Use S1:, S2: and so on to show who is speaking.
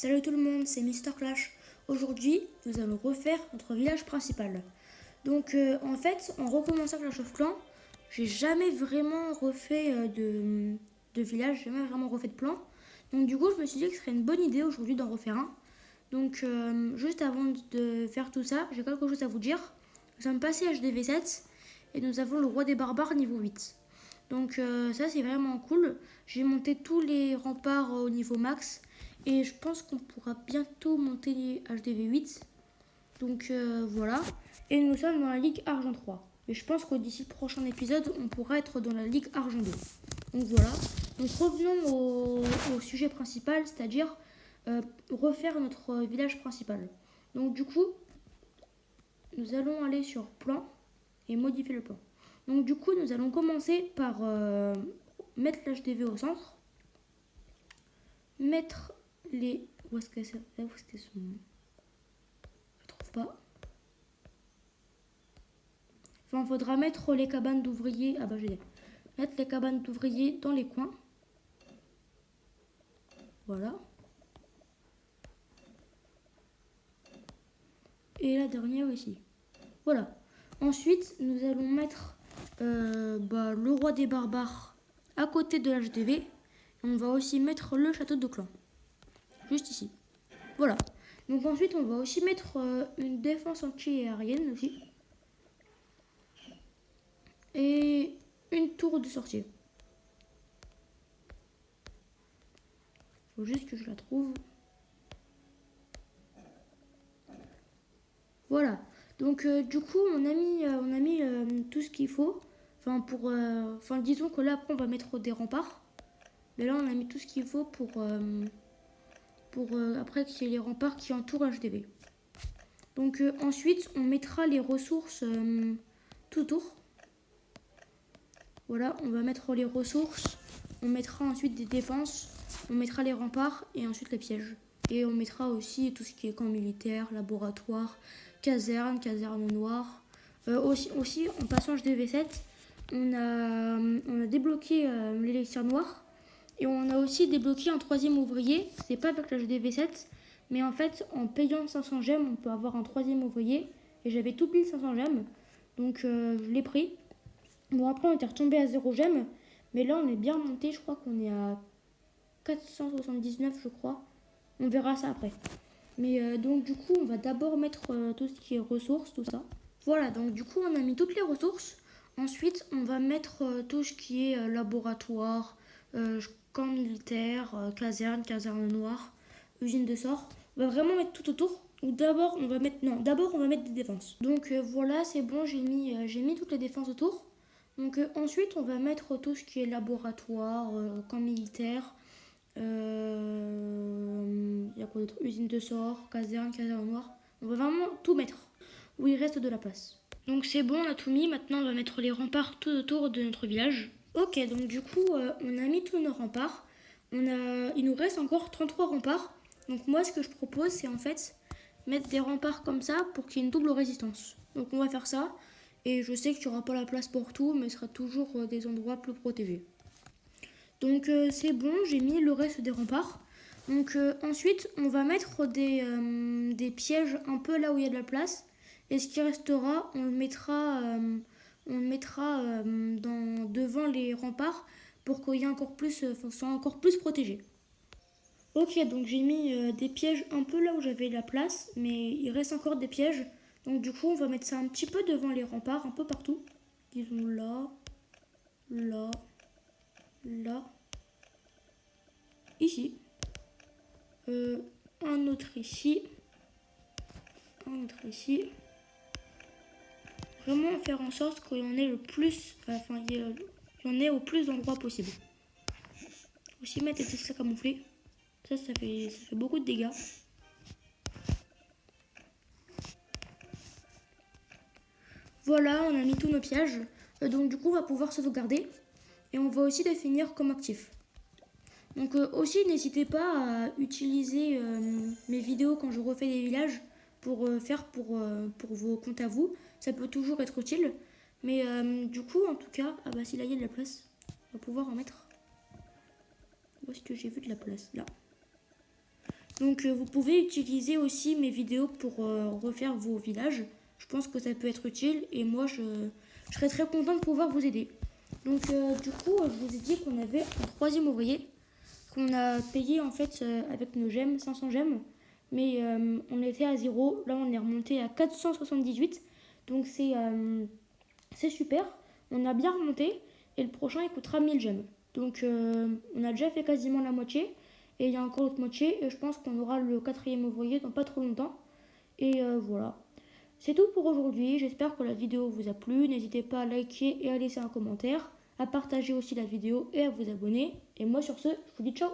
S1: Salut tout le monde, c'est Mister Clash. Aujourd'hui, nous allons refaire notre village principal. Donc en fait, en recommençant Clash of Clans, j'ai jamais vraiment refait de village, jamais vraiment refait de plan. Donc du coup, je me suis dit que ce serait une bonne idée aujourd'hui d'en refaire un. Donc juste avant de faire tout ça, j'ai quelque chose à vous dire. Nous sommes passés HDV7 et nous avons le roi des barbares niveau 8. Donc ça c'est vraiment cool. J'ai monté tous les remparts au niveau max. Et je pense qu'on pourra bientôt monter les HDV 8. Donc voilà. Et nous sommes dans la Ligue Argent 3. Et je pense que d'ici le prochain épisode, on pourra être dans la Ligue Argent 2. Donc voilà. Donc revenons au sujet principal, c'est-à-dire refaire notre village principal. Donc du coup, nous allons aller sur plan et modifier le plan. Donc du coup, nous allons commencer par mettre l'HDV au centre. Mettre les... Où est-ce que c'est? Où est-ce qu'elles sont? Je trouve pas. Enfin, faudra mettre les cabanes d'ouvriers. Ah bah j'ai mettre les cabanes d'ouvriers dans les coins. Voilà. Et la dernière ici. Voilà. Ensuite, nous allons mettre le roi des barbares à côté de l'HDV. Et on va aussi mettre le château de clan. Juste ici. Voilà. Donc ensuite, on va aussi mettre une défense anti-aérienne aussi. Et une tour de sortie. Faut juste que je la trouve. Voilà. Donc du coup, on a mis tout ce qu'il faut. Enfin, disons que là, après, on va mettre des remparts. Mais là, on a mis tout ce qu'il faut pour après qu'il y ait les remparts qui entourent HDV. Donc ensuite, on mettra les ressources tout autour. Voilà, on va mettre les ressources. On mettra ensuite des défenses. On mettra les remparts et ensuite les pièges. Et on mettra aussi tout ce qui est camp militaire, laboratoire, caserne noire. Aussi, en passant HDV7, on a débloqué l'élixir noir. Et on a aussi débloqué un troisième ouvrier. C'est pas avec l'HDV7, mais en fait, en payant 500 gemmes, on peut avoir un troisième ouvrier. Et j'avais tout pile 500 gemmes. Donc je l'ai pris. Bon, après, on était retombé à 0 gemmes. Mais là, on est bien monté. Je crois qu'on est à 479, je crois. On verra ça après. Mais donc, du coup, on va d'abord mettre tout ce qui est ressources, tout ça. Voilà, donc du coup, on a mis toutes les ressources. Ensuite, on va mettre tout ce qui est laboratoire, camp militaire, caserne noire, usine de sort. On va vraiment mettre tout autour. Ou d'abord, on va mettre... Non, d'abord, on va mettre des défenses. Donc voilà, c'est bon, j'ai mis toutes les défenses autour. Donc ensuite, on va mettre tout ce qui est laboratoire, camp militaire, il y a quoi d'autre? Usine de sort, caserne noire. On va vraiment tout mettre où il reste de la place. Donc c'est bon, on a tout mis. Maintenant, on va mettre les remparts tout autour de notre village. Ok, donc du coup, on a mis tous nos remparts. Il nous reste encore 33 remparts. Donc moi, ce que je propose, c'est en fait mettre des remparts comme ça pour qu'il y ait une double résistance. Donc on va faire ça. Et je sais qu'il n'y aura pas la place pour tout, mais ce sera toujours des endroits plus protégés. Donc c'est bon, j'ai mis le reste des remparts. Donc ensuite, on va mettre des pièges un peu là où il y a de la place. Et ce qui restera, on le mettra devant les remparts pour qu'il y ait encore plus, soit encore plus protégé. Ok, donc j'ai mis des pièges un peu là où j'avais la place, mais il reste encore des pièges. Donc du coup, on va mettre ça un petit peu devant les remparts, un peu partout. Disons là, là, là, ici. Un autre ici. Un autre ici. Vraiment faire en sorte qu'il y en ait le plus, il y en ait au plus d'endroits possible. Aussi mettre des textes camouflés. Ça fait beaucoup de dégâts. Voilà, on a mis tous nos pièges. Donc du coup, on va pouvoir sauvegarder. Et on va aussi définir comme actif. Donc aussi, n'hésitez pas à utiliser mes vidéos quand je refais des villages pour vos comptes à vous. Ça peut toujours être utile. Mais du coup, en tout cas, ah bah si là il y a de la place, on va pouvoir en mettre. Où est-ce que j'ai vu de la place? Là. Donc vous pouvez utiliser aussi mes vidéos pour refaire vos villages. Je pense que ça peut être utile et moi je serais très contente de pouvoir vous aider. Donc du coup, je vous ai dit qu'on avait un troisième ouvrier qu'on a payé en fait avec nos gemmes, 500 gemmes. Mais on était à 0, là on est remonté à 478. Donc c'est super, on a bien remonté et le prochain il coûtera 1000 gemmes. Donc on a déjà fait quasiment la moitié et il y a encore l'autre moitié et je pense qu'on aura le quatrième ouvrier dans pas trop longtemps. Et voilà. C'est tout pour aujourd'hui, j'espère que la vidéo vous a plu. N'hésitez pas à liker et à laisser un commentaire, à partager aussi la vidéo et à vous abonner. Et moi sur ce, je vous dis ciao.